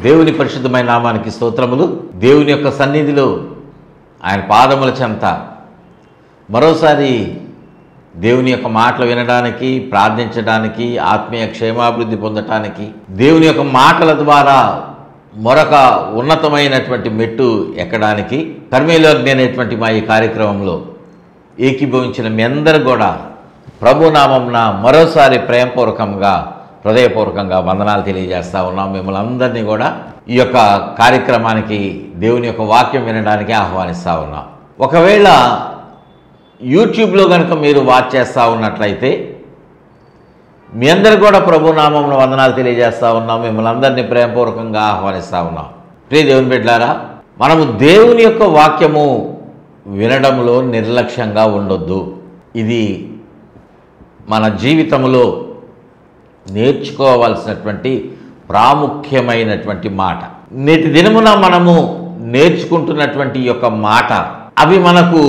దేవుని పరిశుద్ధమైన నామానికి స్తోత్రములు. దేవుని యొక్క సన్నిధిలో ఆయన పాదముల చెంత మరోసారి దేవుని యొక్క మాటలు వినడానికి, ప్రార్థించడానికి, ఆత్మీయ క్షేమాభివృద్ధి పొందటానికి, దేవుని యొక్క మాటల ద్వారా మరొక ఉన్నతమైనటువంటి మెట్టు ఎక్కడానికి కర్మేలోజ్ఞ అనేటువంటి మా ఈ కార్యక్రమంలో ఏకీభవించిన మీ అందరూ కూడా ప్రభునామంన మరోసారి ప్రేమపూర్వకంగా, హృదయపూర్వకంగా వందనాలు తెలియజేస్తూ ఉన్నాం. మిమ్మల్ని అందరినీ కూడా ఈ యొక్క కార్యక్రమానికి, దేవుని యొక్క వాక్యం వినడానికి ఆహ్వానిస్తూ ఉన్నాం. ఒకవేళ యూట్యూబ్లో కనుక మీరు వాచ్ చేస్తూ ఉన్నట్లయితే మీ అందరు కూడా ప్రభునామంలో వందనాలు తెలియజేస్తూ ఉన్నాం. మిమ్మల్ని అందరినీ ప్రేమపూర్వకంగా ఆహ్వానిస్తూ ఉన్నాం. ప్రియ దేవుని బిడ్డలారా, మనము దేవుని యొక్క వాక్యము వినడంలో నిర్లక్ష్యంగా ఉండొద్దు. ఇది మన జీవితంలో నేర్చుకోవాల్సినటువంటి ప్రాముఖ్యమైనటువంటి మాట. నేటి దినమున మనము నేర్చుకుంటున్నటువంటి యొక్క మాట, అవి మనకు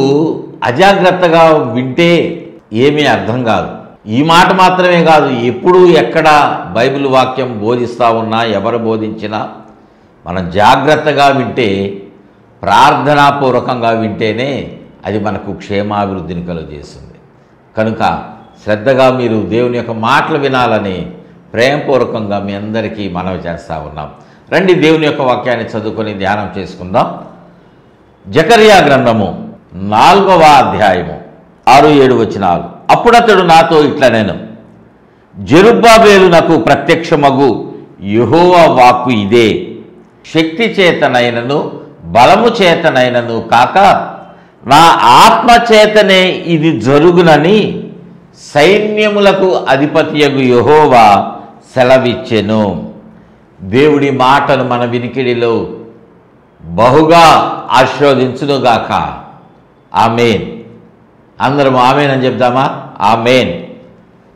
అజాగ్రత్తగా వింటే ఏమీ అర్థం కాదు. ఈ మాట మాత్రమే కాదు, ఎప్పుడు ఎక్కడ బైబిల్ వాక్యం బోధిస్తూ ఉన్నా, ఎవరు బోధించినా మనం జాగ్రత్తగా వింటే, ప్రార్థనాపూర్వకంగా వింటేనే అది మనకు క్షేమాభివృద్ధిని కలుగజేస్తుంది. కనుక శ్రద్ధగా మీరు దేవుని యొక్క మాటలు వినాలని ప్రేమపూర్వకంగా మీ అందరికీ మనవి చేస్తూ ఉన్నాం. రండి దేవుని యొక్క వాక్యాన్ని చదువుకొని ధ్యానం చేసుకుందాం. జకర్యా గ్రంథము 4వ అధ్యాయము 6-7 వచనాలు. అప్పుడతడు నాతో ఇట్లా నేను, జెరుబ్బాబేలునకు ప్రత్యక్షమగు యెహోవా వాక్కు ఇదే, శక్తి చేతనైనను బలము చేతనైనను కాక నా ఆత్మ చేతనే ఇది జరుగునని సైన్యములకు అధిపతియగు యెహోవా సెలవిచ్చెను. దేవుడి మాటను మన వినికిడిలో బహుగా ఆశీర్వదించునుగాక. ఆమేన్. అందరం ఆమేన్ అని చెప్దామా? ఆమేన్.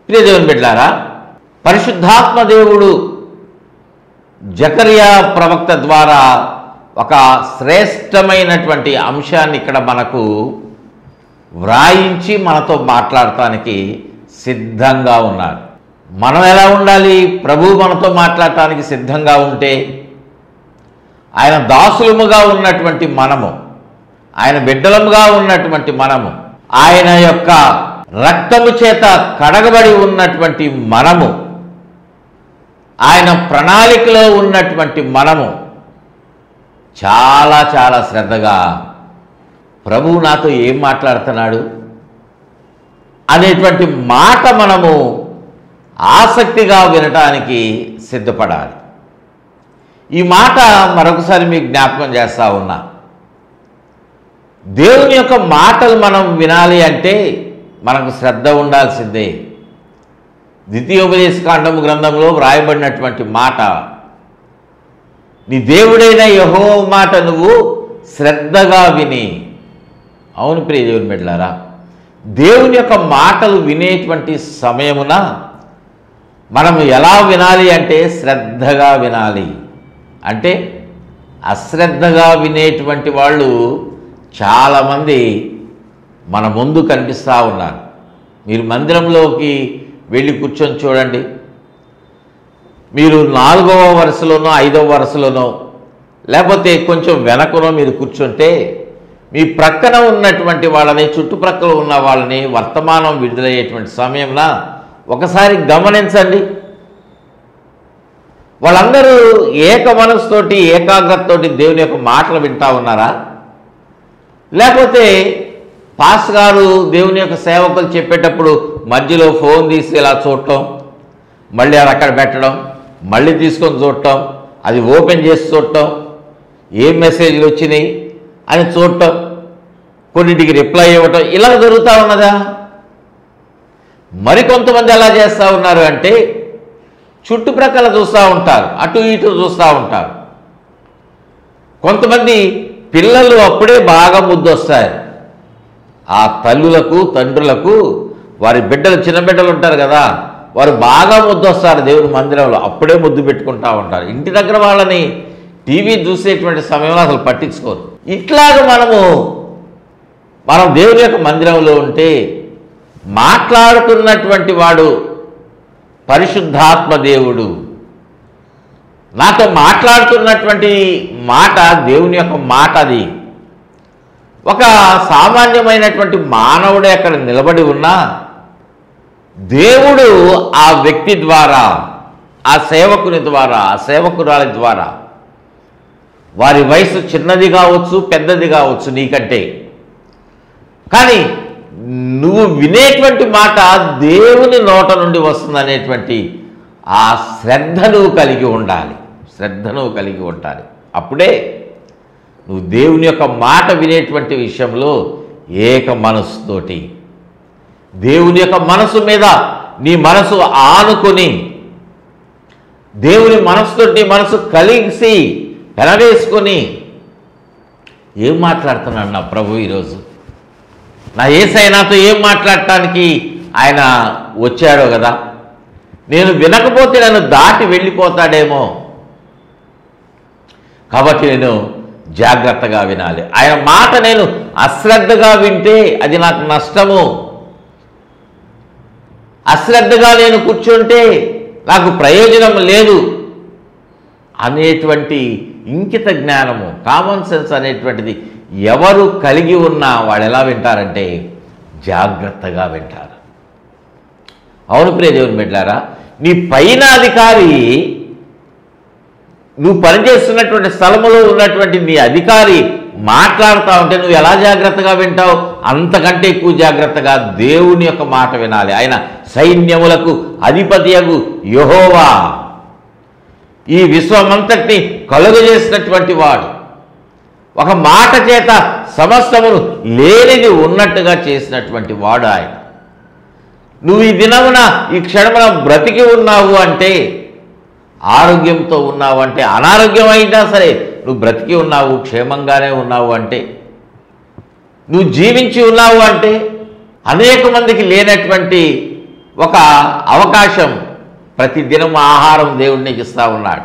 ప్రియ దేవుని బిడ్డలారా, పరిశుద్ధాత్మ దేవుడు జకర్యా ప్రవక్త ద్వారా ఒక శ్రేష్టమైనటువంటి అంశాన్ని ఇక్కడ మనకు వ్రాయించి మనతో మాట్లాడటానికి సిద్ధంగా ఉన్నాడు. మనం ఎలా ఉండాలి? ప్రభువు మనతో మాట్లాడటానికి సిద్ధంగా ఉంటే, ఆయన దాసులముగా ఉన్నటువంటి మనము, ఆయన బిడ్డలముగా ఉన్నటువంటి మనము, ఆయన యొక్క రక్తము చేత కడగబడి ఉన్నటువంటి మనము, ఆయన ప్రణాళికలో ఉన్నటువంటి మనము చాలా చాలా శ్రద్ధగా ప్రభువు నాతో ఏం మాట్లాడుతున్నాడు అనేటువంటి మాట మనము ఆసక్తిగా వినటానికి సిద్ధపడాలి. ఈ మాట మరొకసారి మీకు జ్ఞాపకం చేస్తూ ఉన్నా. దేవుని యొక్క మాటలు మనం వినాలి అంటే మనకు శ్రద్ధ ఉండాల్సిందే. ద్వితీయోపదేశకాండము గ్రంథంలో వ్రాయబడినటువంటి మాట, నీ దేవుడైన యెహోవా మాట నువ్వు శ్రద్ధగా విని. అవును ప్రియ దేవుని బిడ్డలారా, దేవుని యొక్క మాటలు వినేటువంటి సమయమున మనం ఎలా వినాలి అంటే శ్రద్ధగా వినాలి. అంటే అశ్రద్ధగా వినేటువంటి వాళ్ళు చాలామంది మన ముందు కనిపిస్తూ ఉన్నారు. మీరు మందిరంలోకి వెళ్ళి కూర్చొని చూడండి. మీరు 4వ వరుసలోనో 5వ వరుసలోనో లేకపోతే కొంచెం వెనకనో మీరు కూర్చుంటే, మీ ప్రక్కన ఉన్నటువంటి వాళ్ళని, చుట్టుప్రక్కల ఉన్న వాళ్ళని వర్తమానం విడుదలయ్యేటువంటి సమయంలో ఒకసారి గమనించండి. వాళ్ళందరూ ఏక మనసుతోటి, ఏకాగ్రతతోటి దేవుని యొక్క మాటలు వింటూ ఉన్నారా? లేకపోతే పాస్ గారు దేవుని యొక్క సేవకులు చెప్పేటప్పుడు మధ్యలో ఫోన్ తీసి ఇలా చూడటం, మళ్ళీ అది అక్కడ పెట్టడం, మళ్ళీ తీసుకొని చూడటం, అది ఓపెన్ చేసి చూడటం, ఏం మెసేజ్లు వచ్చినాయి అని చూడటం, కొన్నింటికి రిప్లై ఇవ్వటం, ఇలా జరుగుతూ ఉన్నదా? మరికొంతమంది ఎలా చేస్తూ ఉన్నారు అంటే చుట్టుప్రక్కల చూస్తూ ఉంటారు, అటు ఇటు చూస్తూ ఉంటారు. కొంతమంది పిల్లలు అప్పుడే బాగా ముద్దొస్తారు. ఆ తల్లులకు, తండ్రులకు వారి బిడ్డలు, చిన్న బిడ్డలు ఉంటారు కదా, వారు బాగా ముద్దొస్తారు దేవుని మందిరంలో, అప్పుడే ముద్దు పెట్టుకుంటూ ఉంటారు. ఇంటి దగ్గర వాళ్ళని టీవీ చూసేటువంటి సమయంలో అసలు పట్టించుకోరు. ఇట్లాగ మనం దేవుని యొక్క మందిరంలో ఉంటే మాట్లాడుతున్నటువంటి వాడు పరిశుద్ధాత్మ దేవుడు. నాతో మాట్లాడుతున్నటువంటి మాట దేవుని యొక్క మాట. అది ఒక సామాన్యమైనటువంటి మానవుడే అక్కడ నిలబడి ఉన్నా దేవుడు ఆ వ్యక్తి ద్వారా, ఆ సేవకుని ద్వారా, ఆ సేవకురాలి ద్వారా, వారి వయసు చిన్నది కావచ్చు, పెద్దది కావచ్చు నీకంటే, కానీ నువ్వు వినేటువంటి మాట దేవుని నోట నుండి వస్తుందనేటువంటి ఆ శ్రద్ధను కలిగి ఉండాలి. శ్రద్ధను కలిగి ఉండాలి. అప్పుడే నువ్వు దేవుని యొక్క మాట వినేటువంటి విషయంలో ఏక మనసుతోటి, దేవుని యొక్క మనసు మీద నీ మనసు ఆనుకొని, దేవుని మనసుతో నీ మనసు కలిసి పెనవేసుకొని, ఏం మాట్లాడుతున్నాడు నా ప్రభు ఈరోజు, నా యేసయ్య నాతో ఏం మాట్లాడటానికి ఆయన వచ్చాడో కదా, నేను వినకపోతే నన్ను దాటి వెళ్ళిపోతాడేమో, కాబట్టి నేను జాగ్రత్తగా వినాలి. ఆయన మాట నేను అశ్రద్ధగా వింటే అది నాకు నష్టము, అశ్రద్ధగా నేను కూర్చుంటే నాకు ప్రయోజనం లేదు అనేటువంటి ఇంకిత జ్ఞానము, కామన్ సెన్స్ అనేటువంటిది ఎవరు కలిగి ఉన్నా వాళ్ళు ఎలా వింటారంటే జాగ్రత్తగా వింటారు. అవును ప్రియ దేవుని బిడ్డలారా, నీ పైన అధికారి, నువ్వు పనిచేస్తున్నటువంటి స్థలములో ఉన్నటువంటి నీ అధికారి మాట్లాడుతూ ఉంటే నువ్వు ఎలా జాగ్రత్తగా వింటావు, అంతకంటే ఎక్కువ జాగ్రత్తగా దేవుని యొక్క మాట వినాలి. ఆయన సైన్యములకు అధిపతియగు యెహోవా, ఈ విశ్వమంతటిని కలుగజేసినటువంటి వాడు, ఒక మాట చేత సమస్తమును లేనిది ఉన్నట్టుగా చేసినటువంటి వాడు ఆయన. నువ్వు ఈ దినమున, ఈ క్షణమున బ్రతికి ఉన్నావు అంటే, ఆరోగ్యంతో ఉన్నావు అంటే, అనారోగ్యం అయినా సరే నువ్వు బ్రతికి ఉన్నావు, క్షేమంగానే ఉన్నావు అంటే, నువ్వు జీవించి ఉన్నావు అంటే, అనేక మందికి లేనటువంటి ఒక అవకాశం ప్రతిదినం ఆహారం దేవుడు నీకు ఇస్తూ ఉన్నాడు.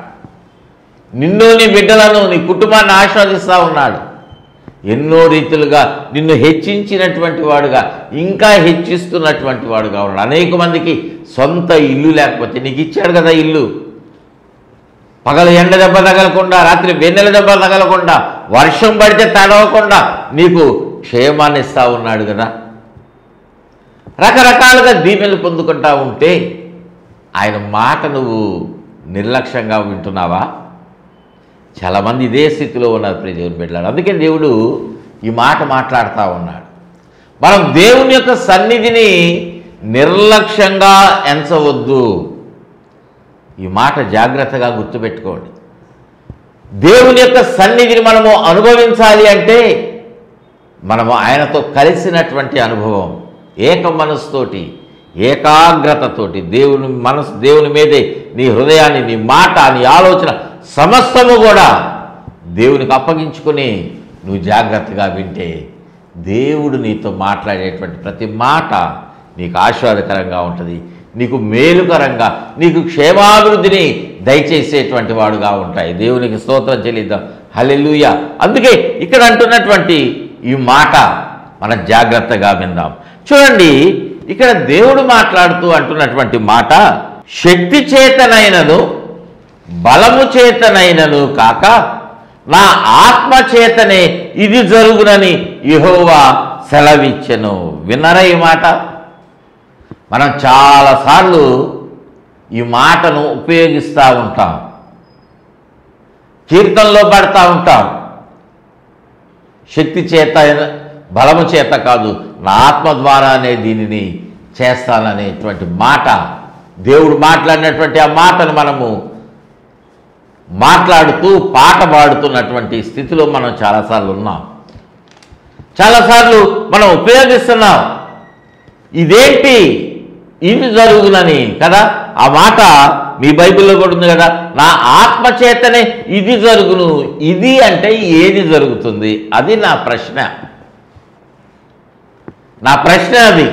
నిన్ను, నీ బిడ్డలను, నీ కుటుంబాన్ని ఆస్వాదిస్తూ ఉన్నాడు. ఎన్నో రీతులుగా నిన్ను హెచ్చించినటువంటి వాడుగా, ఇంకా హెచ్చిస్తున్నటువంటి వాడుగా ఉన్నాడు. అనేక మందికి సొంత ఇల్లు లేకపోతే నీకు ఇచ్చాడు కదా ఇల్లు. పగలు ఎండ దెబ్బ తగలకుండా, రాత్రి వెన్నెల దెబ్బ తగలకుండా, వర్షం పడితే తడవకుండా నీకు క్షేమాన్ని ఇస్తూ ఉన్నాడు కదా. రకరకాలుగా దీవెనలు పొందుకుంటా ఉంటే ఆయన మాట నువ్వు నిర్లక్ష్యంగా వింటున్నావా? చాలామంది ఇదే స్థితిలో ఉన్నారు ప్రియ దేవుని బిడ్డలారా. అందుకే దేవుడు ఈ మాట మాట్లాడుతూ ఉన్నాడు. మనం దేవుని యొక్క సన్నిధిని నిర్లక్ష్యంగా ఎంచవద్దు. ఈ మాట జాగ్రత్తగా గుర్తుపెట్టుకోండి. దేవుని యొక్క సన్నిధిని మనము అనుభవించాలి అంటే మనము ఆయనతో కలిసినటువంటి అనుభవం, ఏక మనసుతోటి, ఏకాగ్రతతోటి, దేవుని మీదే నీ హృదయాన్ని, నీ మాట, నీ ఆలోచన సమస్తము కూడా దేవునికి అప్పగించుకొని నువ్వు జాగ్రత్తగా వింటే దేవుడు నీతో మాట్లాడేటువంటి ప్రతి మాట నీకు ఆశీర్వాదకరంగా ఉంటుంది, నీకు మేలుకరంగా, నీకు క్షేమాభివృద్ధిని దయచేసేటువంటి వాడుగా ఉంటాయి. దేవునికి స్తోత్రం చెల్లిద్దాం. హల్లెలూయా. అందుకే ఇక్కడ అంటున్నటువంటి ఈ మాట మనం జాగ్రత్తగా విందాం. చూడండి, ఇక్కడ దేవుడు మాట్లాడుతూ అంటున్నటువంటి మాట, శక్తి చేతనైనను బలము చేతనైనను కాక నా ఆత్మ చేతనే ఇది జరుగునని యెహోవా సెలవిచ్చెను. విన్నరా ఈ మాట? మనం చాలాసార్లు ఈ మాటను ఉపయోగిస్తూ ఉంటాం, కీర్తనలో పడతా ఉంటాం. శక్తి చేత, బలము చేత కాదు, నా ఆత్మ ద్వారానే దీనిని చేస్తాననేటువంటి మాట, దేవుడు మాట్లాడినటువంటి ఆ మాటను మనము మాట్లాడుతూ పాట పాడుతున్నటువంటి స్థితిలో మనం చాలాసార్లు ఉన్నాం. చాలాసార్లు మనం ఉపయోగిస్తున్నాం. ఇదేంటి, ఇది జరుగునని కదా. ఆ మాట మీ బైబిల్లో కూడా ఉంది కదా, నా ఆత్మ చేతనే ఇది జరుగును. ఇది అంటే ఏది జరుగుతుంది? అది నా ప్రశ్న. నా ప్రశ్న అది.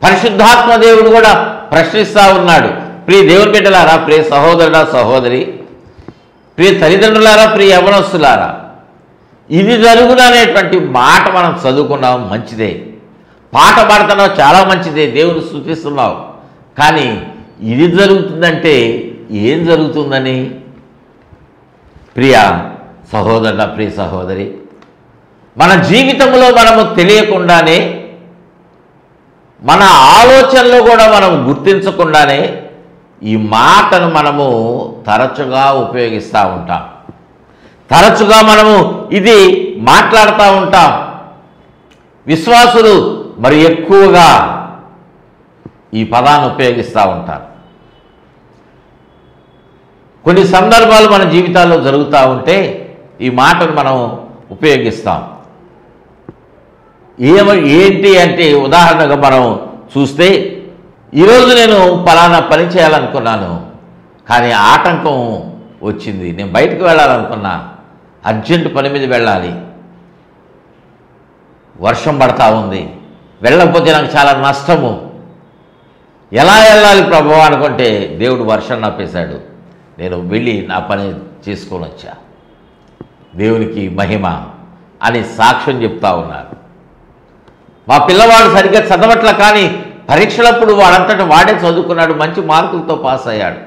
పరిశుద్ధాత్మ దేవుడు కూడా ప్రశ్నిస్తూ ఉన్నాడు. ప్రియ దేవుని బిడ్డలారా, ప్రియ సహోదరుడా, సహోదరి, ప్రియ తల్లిదండ్రులారా, ప్రియ యవనస్తులారా, ఇది జరుగును అనేటువంటి మాట మనం చదువుకున్నాం, మంచిదే. పాట పాడుతున్నావు, చాలా మంచిదే, దేవుని స్తుతిస్తున్నావు. కానీ ఇది జరుగుతుందంటే ఏం జరుగుతుందని ప్రియ సహోదరుడ, ప్రియ సహోదరి, మన జీవితంలో మనము తెలియకుండానే, మన ఆలోచనలు కూడా మనం గుర్తించకుండానే ఈ మాటను మనము తరచుగా ఉపయోగిస్తూ ఉంటాం. తరచుగా మనము ఇది మాట్లాడుతూ ఉంటాం. విశ్వాసులు మరి ఎక్కువగా ఈ పదాన్ని ఉపయోగిస్తూ ఉంటారు. కొన్ని సందర్భాలు మన జీవితాల్లో జరుగుతూ ఉంటే ఈ మాటను మనం ఉపయోగిస్తాం. ఏంటి అంటే, ఉదాహరణగా మనం చూస్తే, ఈరోజు నేను పలానా పని చేయాలనుకున్నాను, కానీ ఆటంకం వచ్చింది. నేను బయటకు వెళ్ళాలనుకున్నా, అర్జెంటు పని మీద వెళ్ళాలి, వర్షం పడతా ఉంది, వెళ్ళకపోతే నాకు చాలా నష్టము, ఎలా వెళ్ళాలి ప్రభువా అనుకుంటే దేవుడు వర్షం ఆపేశాడు. నేను వెళ్ళి నా పని చేసుకొని వచ్చా, దేవునికి మహిమ అని సాక్ష్యం చెప్తా ఉన్నారు. మా పిల్లవాడు సరిగ్గా చదవట్ల, కానీ పరీక్షలప్పుడు వాడంతటా వాడే చదువుకున్నాడు, మంచి మార్కులతో పాస్ అయ్యాడు.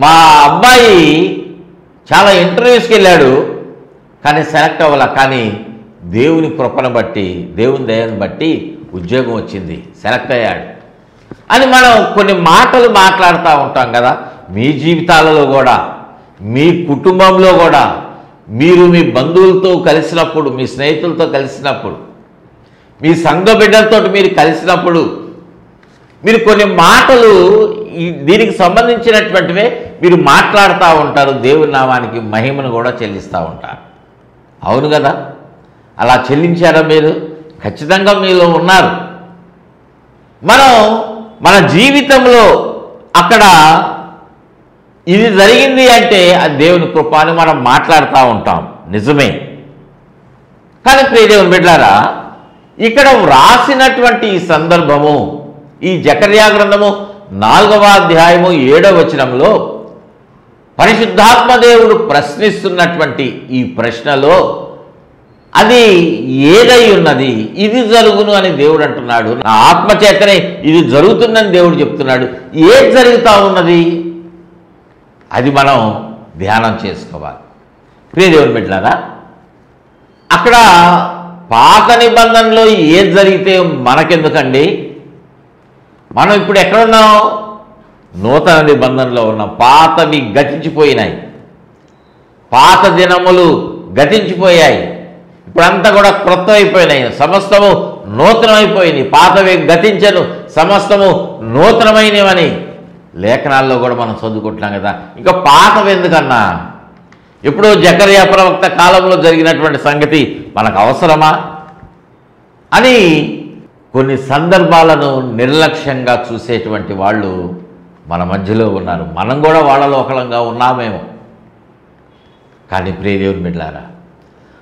మా అబ్బాయి చాలా ఇంటర్వ్యూస్కి వెళ్ళాడు, కానీ సెలెక్ట్ అవ్వాల, కానీ దేవుని కృపను బట్టి, దేవుని దయను బట్టి ఉద్యోగం వచ్చింది, సెలెక్ట్ అయ్యాడు అని మనం కొన్ని మాటలు మాట్లాడుతూ ఉంటాం కదా. మీ జీవితాలలో కూడా, మీ కుటుంబంలో కూడా, మీరు మీ బంధువులతో కలిసినప్పుడు, మీ స్నేహితులతో కలిసినప్పుడు, మీ సంఘ బిడ్డలతో మీరు కలిసినప్పుడు, మీరు కొన్ని మాటలు దీనికి సంబంధించినటువంటివే మీరు మాట్లాడుతూ ఉంటారు. దేవుని నామానికి మహిమను కూడా చెల్లిస్తూ ఉంటారు. అవును కదా? అలా చెల్లించారా మీరు? ఖచ్చితంగా మీలో ఉన్నారు. మనం మన జీవితంలో అక్కడ ఇది జరిగింది అంటే అది దేవుని కృప అని మనం మాట్లాడుతూ ఉంటాం, నిజమే. కానీ ప్రియ దేవుని బిడ్డలారా, ఇక్కడ వ్రాసినటువంటి ఈ సందర్భము, ఈ జకర్యా గ్రంథము 4వ అధ్యాయము 7వ వచనంలో పరిశుద్ధాత్మ దేవుడు ప్రశ్నిస్తున్నటువంటి ఈ ప్రశ్నలో అది ఏదై ఉన్నది, ఇది జరుగును అని దేవుడు అంటున్నాడు. నా ఆత్మచేతనే ఇది జరుగుతుందని దేవుడు చెప్తున్నాడు. ఏది జరుగుతూ ఉన్నది అది మనం ధ్యానం చేసుకోవాలి. ప్రియ దేవుని బిడ్డలారా, అక్కడ పాత నిబంధనలో ఏది జరిగితే మనకెందుకండి? మనం ఇప్పుడు ఎక్కడున్నాం? నూతన నిబంధనలో ఉన్నాం. పాతవి గతించిపోయినాయి, పాత దినములు గతించిపోయాయి, ఇప్పుడంతా కూడా క్రొత్త అయిపోయినాయి, సమస్తము నూతనమైపోయినాయి. పాతవి గతించను, సమస్తము నూతనమైనవని లేఖనాల్లో కూడా మనం చదువుకుంటున్నాం కదా. ఇంకా పాతవి ఎందుకన్నా? ఎప్పుడో జకర్యా ప్రవక్త కాలంలో జరిగినటువంటి సంగతి మనకు అవసరమా అని కొన్ని సందర్భాలను నిర్లక్ష్యంగా చూసేటువంటి వాళ్ళు మన మధ్యలో ఉన్నారు. మనం కూడా వాళ్ళలో ఒకళ్ళంగా ఉన్నామేమో. కానీ ప్రియ దేవుని బిడ్డలారా,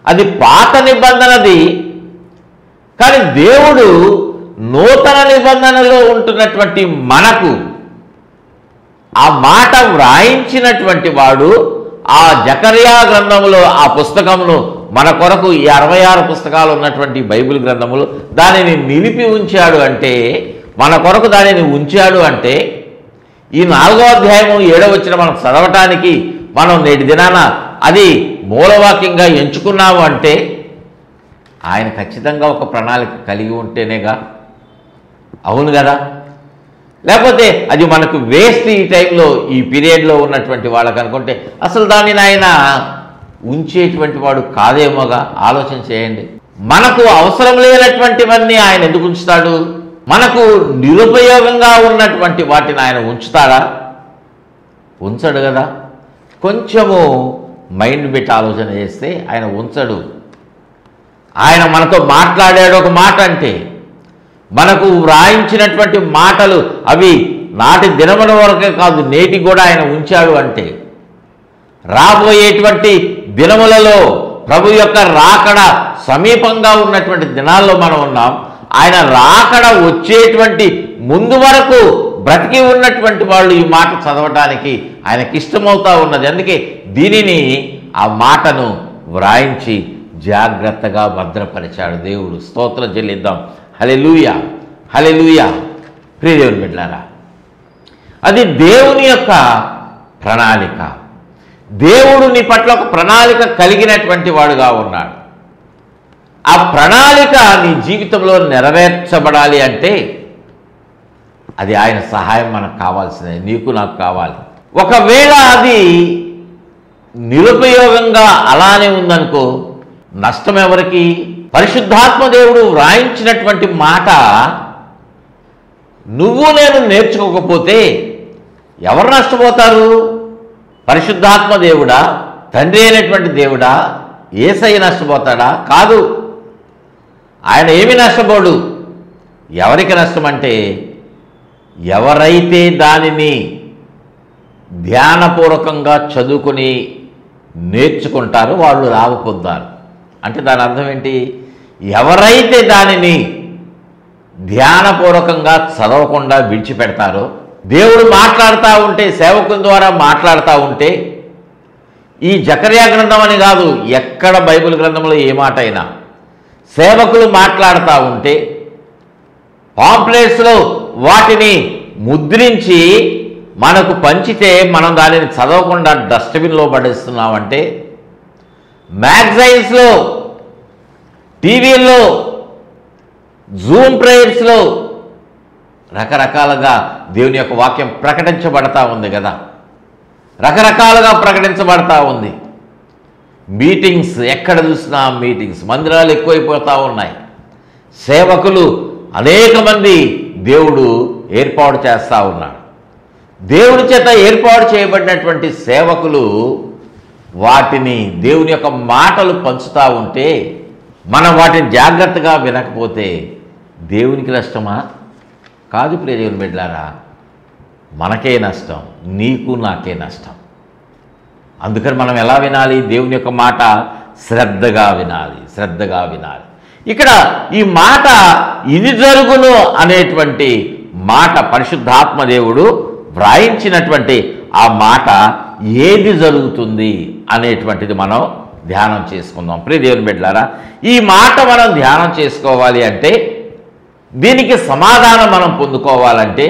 అది పాత నిబంధనది, కానీ దేవుడు నూతన నిబంధనలో ఉంటున్నటువంటి మనకు ఆ మాట వ్రాయించినటువంటి వాడు ఆ జకర్యా గ్రంథములో ఆ పుస్తకమును మన కొరకు, ఈ 66 పుస్తకాలు ఉన్నటువంటి బైబిల్ గ్రంథములు దానిని నిలిపి ఉంచాడు అంటే, మన కొరకు దానిని ఉంచాడు అంటే, ఈ 4వ అధ్యాయము 7వ వచనం మనం చదవటానికి మనం నేటి దినాన అది మూలవాక్యంగా ఎంచుకున్నాము అంటే ఆయన ఖచ్చితంగా ఒక ప్రణాళిక కలిగి ఉంటేనేగా. అవును కదా? లేకపోతే అది మనకు వేస్ట్ ఈ టైంలో, ఈ పీరియడ్లో ఉన్నటువంటి వాళ్ళకి అనుకుంటే అసలు దానిని ఆయన ఉంచేటువంటి వాడు కాదేమోగా. ఆలోచన చేయండి. మనకు అవసరం లేనటువంటివన్నీ ఆయన ఎందుకు ఉంచుతాడు? మనకు నిరుపయోగంగా ఉన్నటువంటి వాటిని ఆయన ఉంచుతాడా? ఉంచడు కదా. కొంచెము మైండ్ పెట్టి ఆలోచన చేస్తే ఆయన ఉంచడు. ఆయన మనతో మాట్లాడాడు ఒక మాట అంటే, మనకు వ్రాయించినటువంటి మాటలు అవి నాటి దినముల వరకే కాదు, నేటి కూడా ఆయన ఉంచాడు అంటే, రాబోయేటువంటి దినములలో ప్రభు యొక్క రాకడ సమీపంగా ఉన్నటువంటి దినాల్లో మనం ఉన్నాం. ఆయన రాకడ వచ్చేటువంటి ముందు వరకు బ్రతికి ఉన్నటువంటి వాళ్ళు ఈ మాట చదవటానికి ఆయనకి ఇష్టమవుతా ఉన్నది. అందుకే దీనిని, ఆ మాటను వ్రాయించి జాగ్రత్తగా భద్రపరిచాడు దేవుడు. స్తోత్రం చెల్లిద్దాం. హల్లెలూయా, హల్లెలూయా. ప్రియ దేవుని బిడ్డలారా, అది దేవుని యొక్క ప్రణాళిక. దేవుడు నీ పట్ల ఒక ప్రణాళిక కలిగినటువంటి వాడుగా ఉన్నాడు. ఆ ప్రణాళిక నీ జీవితంలో నెరవేర్చబడాలి అంటే అది ఆయన సహాయం మనకు కావాల్సిందే, నీకు నాకు కావాలి. ఒకవేళ అది నిరుపయోగంగా అలానే ఉందనుకో, నష్టం ఎవరికి? పరిశుద్ధాత్మ దేవుడు వ్రాయించినటువంటి మాట నువ్వు నేను నేర్చుకోకపోతే ఎవరు నష్టపోతారు? పరిశుద్ధాత్మ దేవుడా, తండ్రి అయినటువంటి దేవుడా, యేసయ్య నష్టపోతాడా? కాదు, ఆయన ఏమి నష్టపోడు. ఎవరికి నష్టం అంటే ఎవరైతే దానిని ధ్యానపూర్వకంగా చదువుకొని నేర్చుకుంటారో వాళ్ళు లాభ పొందుతారు. అంటే దాని అర్థం ఏంటి? ఎవరైతే దానిని ధ్యానపూర్వకంగా చదవకుండా విడిచిపెడతారో, దేవుడు మాట్లాడుతూ ఉంటే, సేవకుని ద్వారా మాట్లాడుతూ ఉంటే, ఈ జకర్యా గ్రంథం అని కాదు, ఎక్కడ బైబిల్ గ్రంథంలో ఏ మాట అయినా సేవకులు మాట్లాడుతూ ఉంటే పాంప్లెట్స్లో వాటిని ముద్రించి మనకు పంచితే మనం దానిని చదవకుండా డస్ట్బిన్లో పడేస్తున్నామంటే, మ్యాగజైన్స్లో, టీవీల్లో, జూమ్ ప్రేయర్స్లో రకరకాలుగా దేవుని యొక్క వాక్యం ప్రకటించబడతా ఉంది కదా, రకరకాలుగా ప్రకటించబడతా ఉంది. మీటింగ్స్, ఎక్కడ చూసినా మీటింగ్స్, మందిరాలు ఎక్కువైపోతూ ఉన్నాయి. సేవకులు అనేక మంది దేవుడు ఏర్పాటు చేస్తూ ఉన్నాడు. దేవుడి చేత ఏర్పాటు చేయబడినటువంటి సేవకులు వాటిని, దేవుని యొక్క మాటలు పంచుతూ ఉంటే మనం వాటిని జాగ్రత్తగా వినకపోతే దేవునికి నష్టమా? కాదు ప్రియ దేవుని బిడ్డలారా, మనకే నష్టం, నీకు నాకే నష్టం. అందుకని మనం ఎలా వినాలి? దేవుని యొక్క మాట శ్రద్ధగా వినాలి, శ్రద్ధగా వినాలి. ఇక్కడ ఈ మాట ఇది జరుగును అనేటువంటి మాట పరిశుద్ధాత్మ దేవుడు వ్రాయించినటువంటి ఆ మాట ఏది జరుగుతుంది అనేటువంటిది మనం ధ్యానం చేసుకుందాం. ప్రియ దేవుని బిడ్డలారా, ఈ మాట మనం ధ్యానం చేసుకోవాలి అంటే, దీనికి సమాధానం మనం పొందుకోవాలంటే,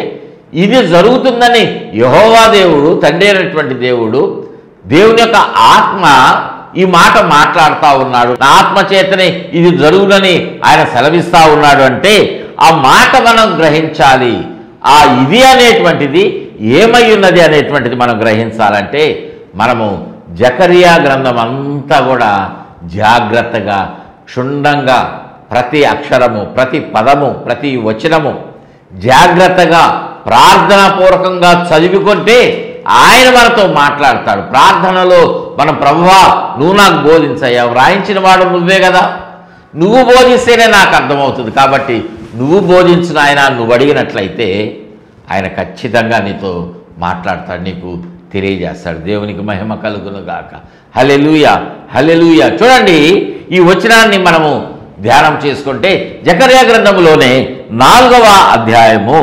ఇది జరుగుతుందని యెహోవా దేవుడు, తండ్రి అయినటువంటి దేవుడు, దేవుని యొక్క ఆత్మ ఈ మాట మాట్లాడుతూ ఉన్నాడు. నా ఆత్మ చేతనే ఇది జరుగునని ఆయన సెలవిస్తూ ఉన్నాడు అంటే ఆ మాట మనం గ్రహించాలి. ఆ ఇది అనేటువంటిది ఏమై ఉన్నది అనేటువంటిది మనం గ్రహించాలంటే మనము జకర్యా గ్రంథం అంతా కూడా జాగ్రత్తగా, క్షుణ్ణంగా, ప్రతి అక్షరము, ప్రతి పదము, ప్రతి వచనము జాగ్రత్తగా ప్రార్థనాపూర్వకంగా చదివికుంటే ఆయన మనతో మాట్లాడతాడు. ప్రార్థనలో మనం, ప్రభువా నువ్వు నాకు బోధించయ్యా, వ్రాయించిన వాడు నువ్వే కదా, నువ్వు బోధిస్తేనే నాకు అర్థమవుతుంది, కాబట్టి నువ్వు బోధించిన ఆయన, నువ్వు అడిగినట్లయితే ఆయన ఖచ్చితంగా నీతో మాట్లాడతాడు, నీకు తెలియజేస్తాడు. దేవునికి మహిమ కలుగును గాక. హల్లెలూయా, హల్లెలూయా. చూడండి, ఈ వచనాన్ని మనము ధ్యానం చేసుకుంటే జకర్యా గ్రంథంలోనే 4వ అధ్యాయము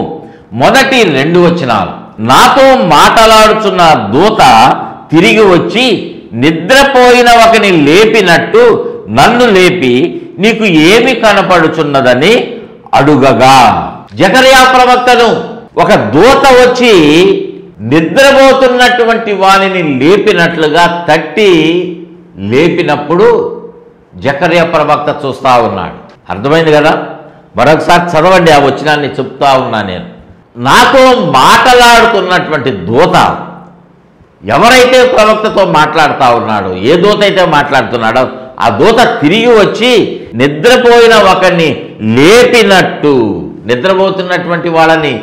మొదటి 2 వచనాలు. నాతో మాట్లాడుచున్న దూత తిరిగి వచ్చి నిద్రపోయిన ఒకని లేపినట్టు నన్ను లేపి నీకు ఏమి కనపడుచున్నదని అడుగగా. జకర్యా ప్రవక్తను ఒక దూత వచ్చి నిద్రపోతున్నటువంటి వానిని లేపినట్లుగా తట్టి లేపినప్పుడు జకర్యా ప్రవక్త చూస్తూ ఉన్నాడు. అర్థమైంది కదా? మరొకసారి చదవండి, ఆ వచనాన్ని చెప్తా ఉన్నా నేను. నాతో మాట్లాడుతున్నటువంటి దూత, ఎవరైతే ప్రవక్తతో మాట్లాడుతూ ఉన్నాడో, ఏ దూత అయితే మాట్లాడుతున్నాడో ఆ దూత తిరిగి వచ్చి నిద్రపోయిన ఒకరిని లేపినట్టు. నిద్రపోతున్నటువంటి వాళ్ళని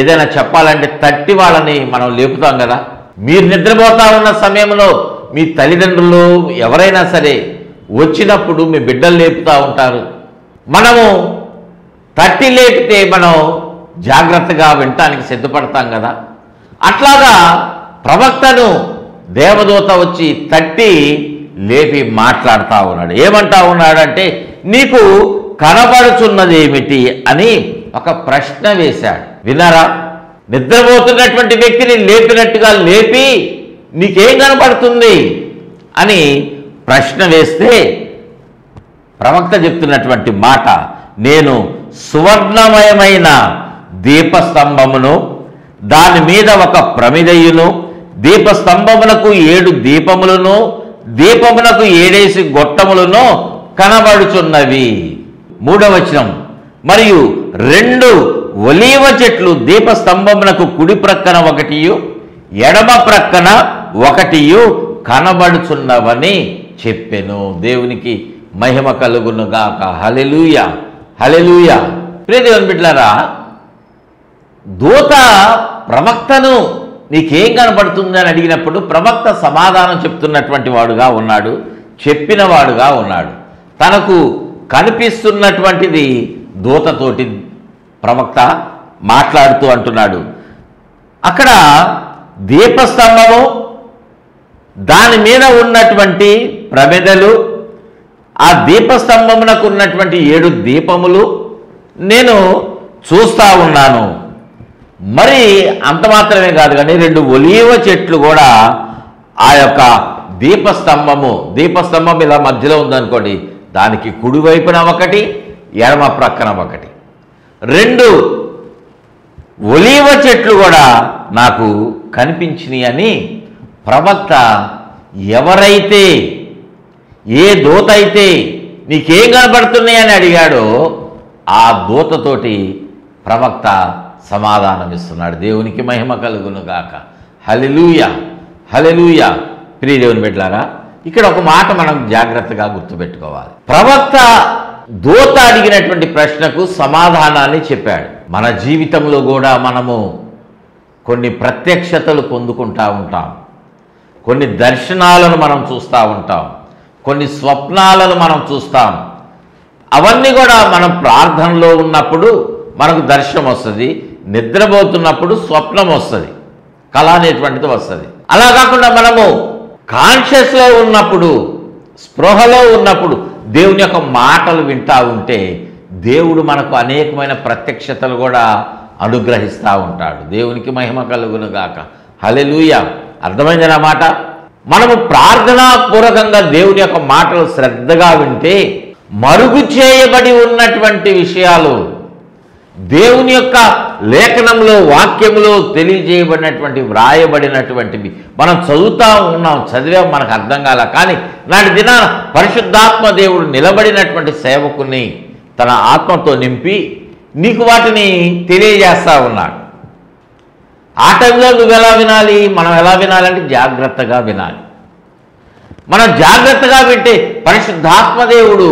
ఏదైనా చెప్పాలంటే తట్టి వాళ్ళని మనం లేపుతాం కదా. మీరు నిద్రపోతా ఉన్న సమయంలో మీ తల్లిదండ్రులు ఎవరైనా సరే వచ్చినప్పుడు మీ బిడ్డలు లేపుతూ ఉంటారు. మనము తట్టి లేపితే మనం జాగ్రత్తగా వినటానికి సిద్ధపడతాం కదా. అట్లాగా ప్రవక్తను దేవదూత వచ్చి తట్టి లేపి మాట్లాడుతూ ఉన్నాడు. ఏమంటా ఉన్నాడంటే, నీకు కనబడుచున్నది ఏమిటి అని ఒక ప్రశ్న వేశాడు. విన్నారా? నిద్రపోతున్నటువంటి వ్యక్తిని లేపినట్టుగా లేపి నీకేం కనబడుతుంది అని ప్రశ్న వేస్తే ప్రవక్త చెప్తున్నటువంటి మాట, నేను సువర్ణమయమైన దీపస్తంభమును, దాని మీద ఒక ప్రమిదయును, దీపస్తంభమునకు 7 దీపములను, దీపమునకు 7 గొట్టములను కనబడుచున్నవి. 3వ వచనం, మరియు 2 ఒలీవ చెట్లు దీపస్తంభమునకు కుడి ప్రక్కన 1, ఎడమ ప్రక్కన 1 కనబడుచున్నవని చెప్పెను. దేవునికి మహిమ కలుగును గాక. హల్లెలూయా, హల్లెలూయా. ప్రియ దేవుని బిడ్డలారా, దూత ప్రవక్తను నీకేం కనబడుతుంది అని అడిగినప్పుడు ప్రవక్త సమాధానం చెప్తున్నటువంటి వాడుగా ఉన్నాడు, చెప్పిన వాడుగా ఉన్నాడు. తనకు కనిపిస్తున్నటువంటిది దూతతోటి ప్రవక్త మాట్లాడుతూ అంటున్నాడు. అక్కడ దీపస్తంభము, దాని మీద ఉన్నటువంటి ప్రమిదలు, ఆ దీపస్తంభమునకు ఉన్నటువంటి 7 దీపములు నేను చూస్తూ ఉన్నాను. మరి అంత మాత్రమే కాదు కానీ 2 ఒలీవ చెట్లు కూడా ఆ యొక్క దీపస్తంభం ఇలా మధ్యలో ఉందనుకోండి, దానికి కుడివైపున 1, ఎడమ ప్రక్కన 1, 2 ఒలీవ చెట్లు కూడా నాకు కనిపించినాయి అని ప్రవక్త ఎవరైతే, ఏ దూత అయితే నీకేం కనబడుతున్నాయని అడిగాడో ఆ దూతతోటి ప్రవక్త సమాధానం ఇస్తున్నాడు. దేవునికి మహిమ కలుగును గాక. హల్లెలూయా, హల్లెలూయా. ప్రియ దేవుని బిడ్డలారా, ఇక్కడ ఒక మాట మనం జాగ్రత్తగా గుర్తుపెట్టుకోవాలి. ప్రవక్త దూత అడిగినటువంటి ప్రశ్నకు సమాధానాన్ని చెప్పాడు. మన జీవితంలో కూడా మనము కొన్ని ప్రత్యక్షతలు పొందుకుంటూ ఉంటాం, కొన్ని దర్శనాలను మనం చూస్తూ ఉంటాం, కొన్ని స్వప్నాలను మనం చూస్తాం. అవన్నీ కూడా మనం ప్రార్థనలో ఉన్నప్పుడు మనకు దర్శనం వస్తుంది, నిద్రపోతున్నప్పుడు స్వప్నం వస్తుంది, కళ అనేటువంటిది వస్తుంది. అలా కాకుండా మనము కాన్షియస్లో ఉన్నప్పుడు, స్పృహలో ఉన్నప్పుడు దేవుని యొక్క మాటలు వింటూ ఉంటే దేవుడు మనకు అనేకమైన ప్రత్యక్షతలు కూడా అనుగ్రహిస్తూ ఉంటాడు. దేవునికి మహిమ కలుగును గాక. హల్లెలూయా. అర్థమైంది నా మాట? మనము ప్రార్థనాపూర్వకంగా దేవుని యొక్క మాటలు శ్రద్ధగా వింటే మరుగు చేయబడి ఉన్నటువంటి విషయాలు దేవుని యొక్క లేఖనంలో, వాక్యంలో తెలియజేయబడినటువంటి, వ్రాయబడినటువంటివి మనం చదువుతూ ఉన్నాం, చదివాం, మనకు అర్థం కాల. కానీ నాటి దినాన పరిశుద్ధాత్మ దేవుడు నిలబడినటువంటి సేవకుని తన ఆత్మతో నింపి నీకు వాటిని తెలియజేస్తూ ఉన్నాడు. ఆ టైంలో నువ్వు ఎలా వినాలి? మనం ఎలా వినాలంటే జాగ్రత్తగా వినాలి. మనం జాగ్రత్తగా వింటే పరిశుద్ధాత్మదేవుడు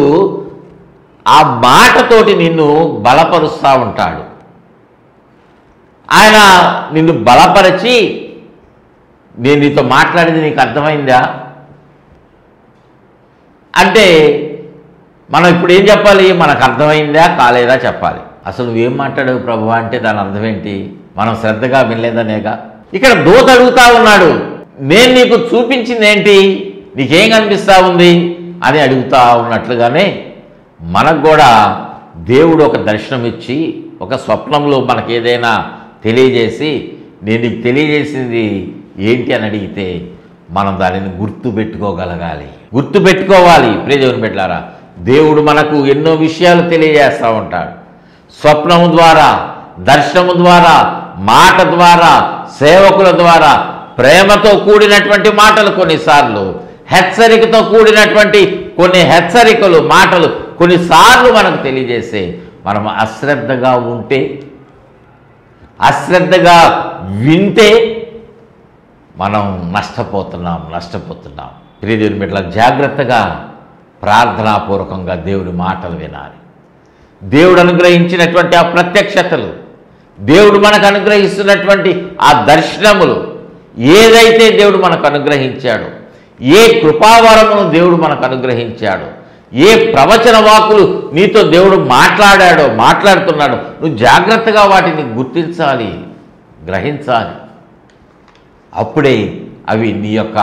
ఆ మాటతోటి నిన్ను బలపరుస్తూ ఉంటాడు. ఆయన నిన్ను బలపరిచి, నేను నీతో మాట్లాడేది నీకు అర్థమైందా అంటే మనం ఇప్పుడు ఏం చెప్పాలి? మనకు అర్థమైందా కాలేదా చెప్పాలి. అసలు నువ్వేం మాట్లాడావు ప్రభువా అంటే దాని అర్థం ఏంటి? మనం శ్రద్ధగా వినలేదనేగా. ఇక్కడ దూత అడుగుతా ఉన్నాడు, నేను నీకు చూపించింది ఏంటి, నీకేం కనిపిస్తూ ఉంది అని అడుగుతా ఉన్నట్లుగానే మనకు కూడా దేవుడు ఒక దర్శనం ఇచ్చి, ఒక స్వప్నంలో మనకు ఏదైనా తెలియజేసి, నేను నీకు తెలియజేసింది ఏంటి అని అడిగితే మనం దానిని గుర్తుపెట్టుకోగలగాలి, గుర్తుపెట్టుకోవాలి. ప్రియ దేవుని బిడ్డలారా, దేవుడు మనకు ఎన్నో విషయాలు తెలియజేస్తూ ఉంటాడు. స్వప్నము ద్వారా, దర్శనము ద్వారా, మాట ద్వారా, సేవకుల ద్వారా, ప్రేమతో కూడినటువంటి మాటలు, కొన్నిసార్లు హెచ్చరికతో కూడినటువంటి కొన్ని హెచ్చరికలు, మాటలు కొన్నిసార్లు మనకు తెలియజేసే మనం అశ్రద్ధగా ఉంటే, అశ్రద్ధగా వింటే మనం నష్టపోతున్నాం. ప్రియ దేవుని బిడ్డలారా, జాగ్రత్తగా ప్రార్థనాపూర్వకంగా దేవుని మాటలు వినాలి. దేవుడు అనుగ్రహించినటువంటి ఆ ప్రత్యక్షతలు, దేవుడు మనకు అనుగ్రహిస్తున్నటువంటి ఆ దర్శనములు, ఏదైతే దేవుడు మనకు అనుగ్రహించాడో, ఏ కృపావరమును దేవుడు మనకు అనుగ్రహించాడో, ఏ ప్రవచన వాకులు నీతో దేవుడు మాట్లాడుతున్నాడో నువ్వు జాగ్రత్తగా వాటిని గుర్తించాలి, గ్రహించాలి. అప్పుడే అవి నీ యొక్క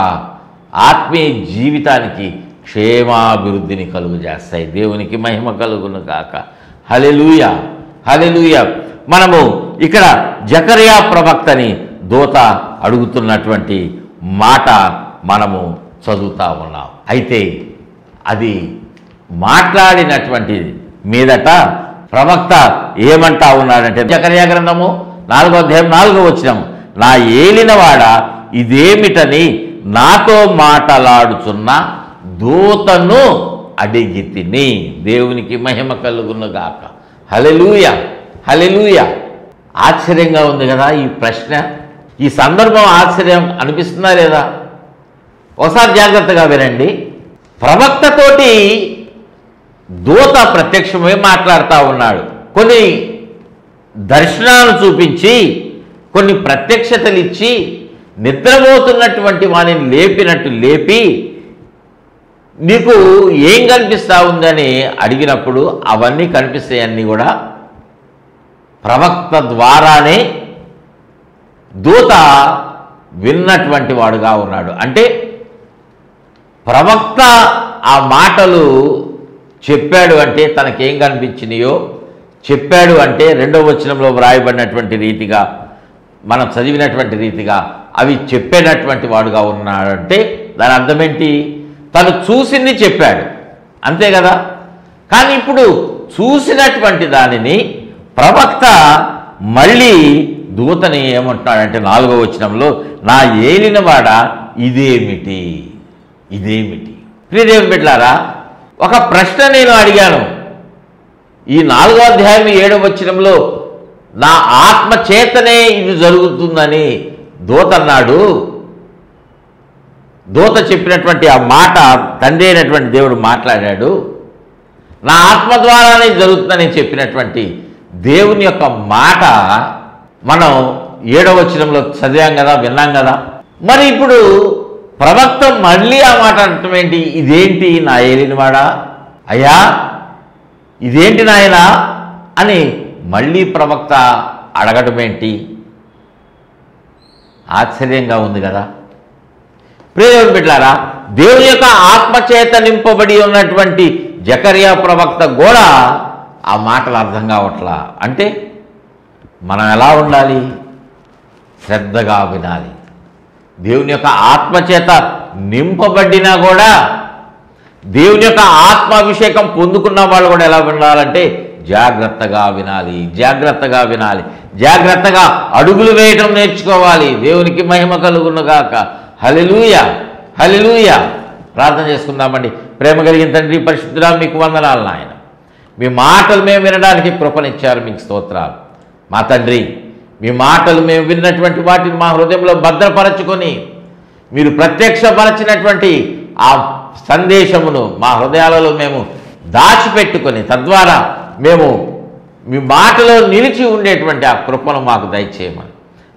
ఆత్మీయ జీవితానికి క్షేమాభివృద్ధిని కలుగజేస్తాయి. దేవునికి మహిమ కలుగును గాక. హల్లెలూయా, హల్లెలూయా. మనము ఇక్కడ జకర్యా ప్రవక్తని దూత అడుగుతున్నటువంటి మాట మనము చదువుతా ఉన్నాం. అయితే అది మాట్లాడినటువంటి మీదట ప్రవక్త ఏమంటా ఉన్నాడంటే, జకర్యా గ్రంథము 4వ అధ్యాయం 4వ వచనం, నా ఏలినవాడ ఇదేమిటని నాతో మాటలాడుచున్న దూతను అడిగి తిని. దేవునికి మహిమ కలుగునుగాక. హల్లెలూయా, హల్లెలూయా. ఆశ్చర్యంగా ఉంది కదా ఈ ప్రశ్న. ఈ సందర్భం ఆశ్చర్యం అనిపిస్తుందా లేదా? ఒకసారి జాగ్రత్తగా వినండి. ప్రవక్తతోటి దూత ప్రత్యక్షమై మాట్లాడుతూ ఉన్నాడు. కొన్ని దర్శనాలు చూపించి, కొన్ని ప్రత్యక్షతలు ఇచ్చి, నిద్రపోతున్నటువంటి వాడిని లేపినట్టు లేపి, నీకు ఏం కనిపిస్తూ ఉందని అడిగినప్పుడు అవన్నీ కనిపిస్తాయన్నీ కూడా ప్రవక్త ద్వారానే దూత విన్నటువంటి వాడుగా ఉన్నాడు. అంటే ప్రవక్త ఆ మాటలు చెప్పాడు అంటే తనకేం కనిపించినాయో చెప్పాడు అంటే 2వ వచనంలో వ్రాయబడినటువంటి రీతిగా, మనం చదివినటువంటి రీతిగా అవి చెప్పేటటువంటి వాడుగా ఉన్నాడంటే దాని అర్థం ఏంటి? తను చూసింది చెప్పాడు, అంతే కదా. కానీ ఇప్పుడు చూసినటువంటి దానిని ప్రవక్త మళ్ళీ దూతని ఏమంటున్నాడంటే 4వ వచనంలో, నా ఏలినవాడ ఇదేమిటి, ఇదేమిటి. ప్రియదేవుని బిడ్డలారా, ఒక ప్రశ్న నేను అడిగాను. ఈ 4వ అధ్యాయం 7వ వచనంలో నా ఆత్మ చేతనే ఇది జరుగుతుందని దూత అన్నాడు. దూత చెప్పినటువంటి ఆ మాట తండ్రి అయినటువంటి దేవుడు మాట్లాడాడు. నా ఆత్మ ద్వారానే జరుగుతుందని చెప్పినటువంటి దేవుని యొక్క మాట మనం 7వ వచనంలో చదివాం కదా, విన్నాం కదా. మరి ఇప్పుడు ప్రవక్త మళ్ళీ ఆ మాట అనటం ఏంటి? ఇదేంటి నా ఏలినవాడా, అయ్యా ఇదేంటి నాయనా అని మళ్ళీ ప్రవక్త అడగటం ఏంటి? ఆశ్చర్యంగా ఉంది కదా. ప్రియదేవుని బిడ్డలారా, దేవుని యొక్క ఆత్మచేత నింపబడి ఉన్నటువంటి జకర్యా ప్రవక్త కూడా ఆ మాటలు అర్థం కావట్లా. అంటే మనం ఎలా ఉండాలి? శ్రద్ధగా వినాలి. దేవుని యొక్క ఆత్మచేత నింపబడినా కూడా, దేవుని యొక్క ఆత్మాభిషేకం పొందుకున్న వాళ్ళు కూడా ఎలా వినాలంటే జాగ్రత్తగా వినాలి, జాగ్రత్తగా వినాలి, జాగ్రత్తగా అడుగులు వేయటం నేర్చుకోవాలి. దేవునికి మహిమ కలుగునుగాక. హల్లెలూయా, హల్లెలూయా. ప్రార్థన చేసుకుందామండి. ప్రేమ కలిగిన తండ్రి, పరిశుద్ధుడా, మీకు వందనాలు నాయన. మీ మాటలు మేము వినడానికి కృపనిచ్చారు, మీకు స్తోత్రాలు. మా తండ్రి, మీ మాటలు మేము విన్నటువంటి వాటిని మా హృదయంలో భద్రపరచుకొని మీరు ప్రత్యక్షపరచినటువంటి ఆ సందేశమును మా హృదయాలలో మేము దాచిపెట్టుకొని తద్వారా మేము మీ మాటలో నిలిచి ఉండేటువంటి ఆ కృపను మాకు దయచేయమని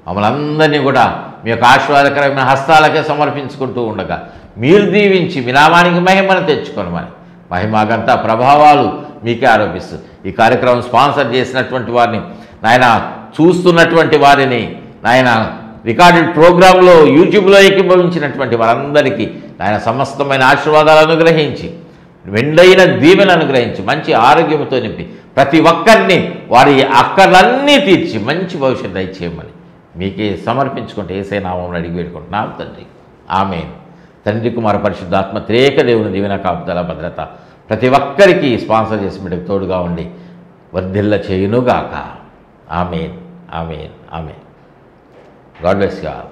మమ్మల్ని అందరినీ కూడా మీ యొక్క ఆశీర్వాదకరమైన హస్తాలకే సమర్పించుకుంటూ ఉండగా మీరు దీవించి మీ నామానికి మహిమను తెచ్చుకోనమని, మహిమగంతా ప్రభావాలు మీకే ఆరోపిస్తూ ఈ కార్యక్రమం స్పాన్సర్ చేసినటువంటి వారిని నాయన, చూస్తున్నటువంటి వారిని నాయన, రికార్డెడ్ ప్రోగ్రాంలో యూట్యూబ్లో ఏకీభవించినటువంటి వారందరికీ నాయన సమస్తమైన ఆశీర్వాదాలు అనుగ్రహించి, వెండైన దీవెనలు అనుగ్రహించి, మంచి ఆరోగ్యంతో నింపి ప్రతి ఒక్కరిని వారి అక్కర్లన్నీ తీర్చి మంచి భవిష్యత్తు దయచేయమని మీకే సమర్పించుకుంటే యేసయ్య నామమున అడిగి వేడుకుంటున్నాం తండ్రి. ఆమేన్. తండ్రి, కుమార, పరిశుద్ధాత్మ త్రియేక దేవుని దీవెన, కాపుదల, భద్రత ప్రతి ఒక్కరికి స్పాన్సర్ చేసి మీకు తోడుగా ఉండి వర్ధిల్ల చేయునుగాక. ఆమేన్, ఆమేన్, ఆమేన్. God bless you all.